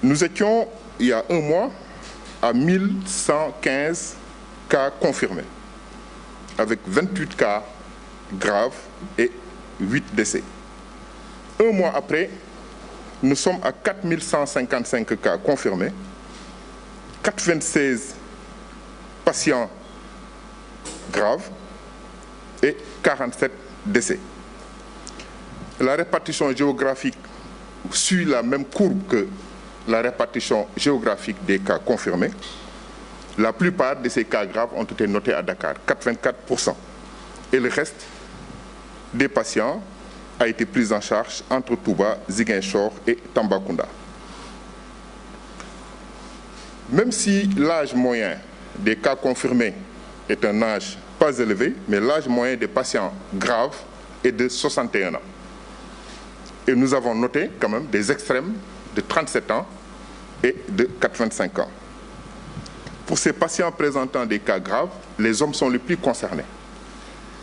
Nous étions, il y a un mois, à 1115 cas confirmés, avec 28 cas graves et 8 décès. Un mois après, nous sommes à 4155 cas confirmés, 96 patients graves et 47 décès. La répartition géographique suit la même courbe que la répartition géographique des cas confirmés. La plupart de ces cas graves ont été notés à Dakar, 84%. Et le reste des patients a été pris en charge entre Touba, Ziguinchor et Tambacounda. Même si l'âge moyen des cas confirmés est un âge pas élevé, mais l'âge moyen des patients graves est de 61 ans. Et nous avons noté quand même des extrêmes de 37 ans et de 85 ans. Pour ces patients présentant des cas graves, les hommes sont les plus concernés,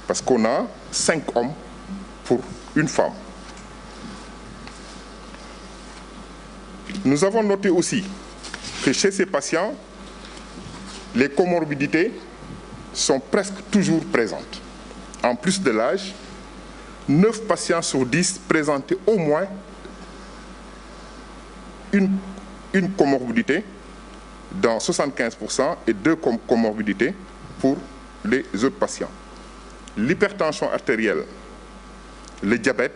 parce qu'on a 5 hommes pour une femme. Nous avons noté aussi que chez ces patients, les comorbidités sont presque toujours présentes. En plus de l'âge, 9 patients sur 10 présentaient au moins une comorbidité dans 75% et 2 comorbidités pour les autres patients. L'hypertension artérielle, le diabète,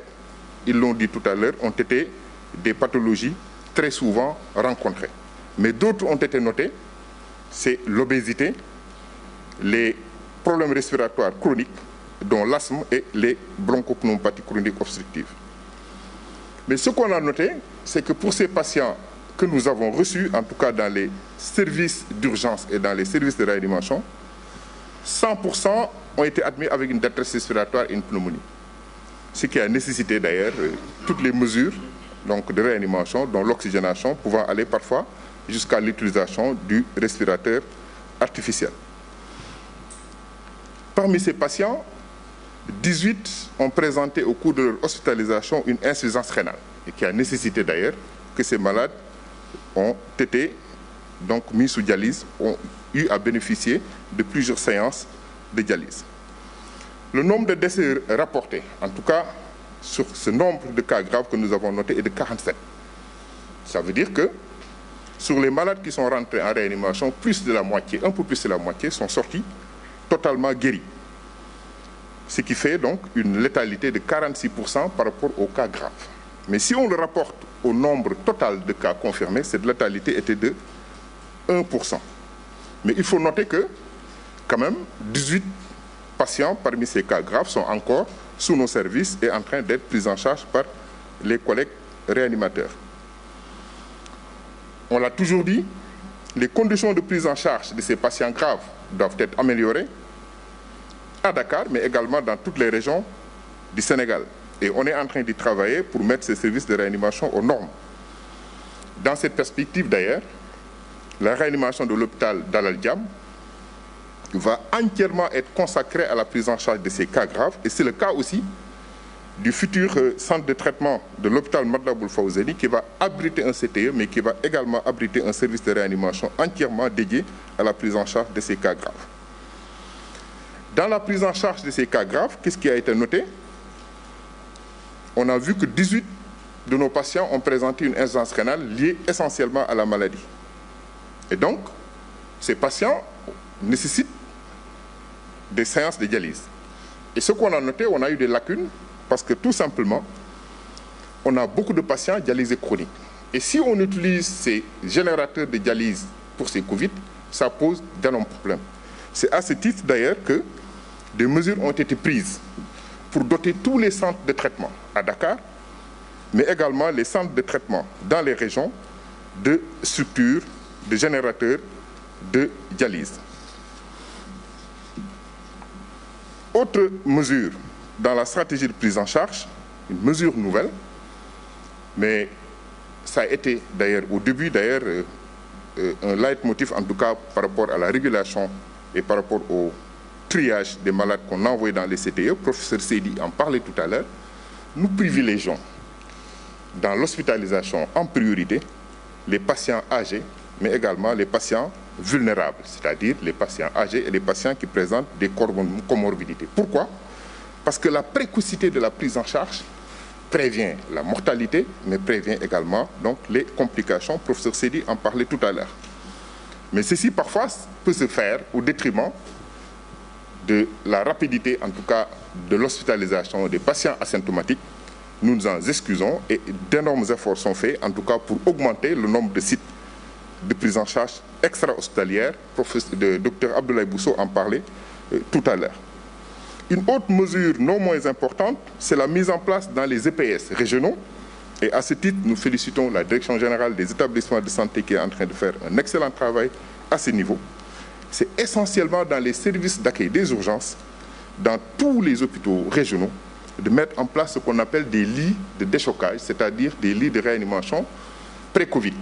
ils l'ont dit tout à l'heure, ont été des pathologies très souvent rencontrées. Mais d'autres ont été notés, c'est l'obésité, les problèmes respiratoires chroniques, dont l'asthme et les bronchopneumopathies chroniques obstructives. Mais ce qu'on a noté, c'est que pour ces patients que nous avons reçus, en tout cas dans les services d'urgence et dans les services de réanimation, 100% ont été admis avec une détresse respiratoire et une pneumonie. Ce qui a nécessité d'ailleurs toutes les mesures donc, de réanimation, dont l'oxygénation, pouvant aller parfois jusqu'à l'utilisation du respirateur artificiel. Parmi ces patients, 18 ont présenté au cours de leur hospitalisation une insuffisance rénale, et qui a nécessité d'ailleurs que ces malades ont été donc mis sous dialyse, ont eu à bénéficier de plusieurs séances de dialyse. Le nombre de décès rapportés, en tout cas sur ce nombre de cas graves que nous avons noté, est de 47. Ça veut dire que sur les malades qui sont rentrés en réanimation, plus de la moitié, un peu plus de la moitié, sont sortis totalement guéris. Ce qui fait donc une létalité de 46% par rapport aux cas graves. Mais si on le rapporte au nombre total de cas confirmés, cette létalité était de 1%. Mais il faut noter que, quand même, 18 patients parmi ces cas graves sont encore sous nos services et en train d'être pris en charge par les collègues réanimateurs. On l'a toujours dit, les conditions de prise en charge de ces patients graves doivent être améliorées à Dakar, mais également dans toutes les régions du Sénégal. Et on est en train d'y travailler pour mettre ces services de réanimation aux normes. Dans cette perspective d'ailleurs, la réanimation de l'hôpital d'Al Diam va entièrement être consacrée à la prise en charge de ces cas graves. Et c'est le cas aussi du futur centre de traitement de l'hôpital Matlaboul Fawzeyni qui va abriter un CTE, mais qui va également abriter un service de réanimation entièrement dédié à la prise en charge de ces cas graves. Dans la prise en charge de ces cas graves, qu'est-ce qui a été noté? On a vu que 18 de nos patients ont présenté une insuffisance rénale liée essentiellement à la maladie. Et donc, ces patients nécessitent des séances de dialyse. Et ce qu'on a noté, on a eu des lacunes parce que tout simplement, on a beaucoup de patients dialysés chroniques. Et si on utilise ces générateurs de dialyse pour ces Covid, ça pose d'énormes problèmes. C'est à ce titre d'ailleurs que des mesures ont été prises pour doter tous les centres de traitement à Dakar, mais également les centres de traitement dans les régions de structures, de générateurs de dialyse. Autre mesure dans la stratégie de prise en charge, une mesure nouvelle, mais ça a été d'ailleurs au début un leitmotiv en tout cas par rapport à la régulation et par rapport au triage des malades qu'on envoie dans les CTE. Professeur Seydi en parlait tout à l'heure. Nous privilégions dans l'hospitalisation en priorité les patients âgés, mais également les patients vulnérables, c'est-à-dire les patients âgés et les patients qui présentent des comorbidités. Pourquoi? Parce que la précocité de la prise en charge prévient la mortalité, mais prévient également donc, les complications. Professeur Seydi en parlait tout à l'heure. Mais ceci, parfois, peut se faire au détriment de la rapidité, en tout cas, de l'hospitalisation des patients asymptomatiques. Nous nous en excusons et d'énormes efforts sont faits, en tout cas, pour augmenter le nombre de sites de prise en charge extra-hospitalière. Le docteur Abdoulaye Bousso en parlait tout à l'heure. Une autre mesure non moins importante, c'est la mise en place dans les EPS régionaux. Et à ce titre, nous félicitons la Direction générale des établissements de santé qui est en train de faire un excellent travail à ce niveau. C'est essentiellement dans les services d'accueil des urgences, dans tous les hôpitaux régionaux, de mettre en place ce qu'on appelle des lits de déchocage, c'est-à-dire des lits de réanimation pré-Covid.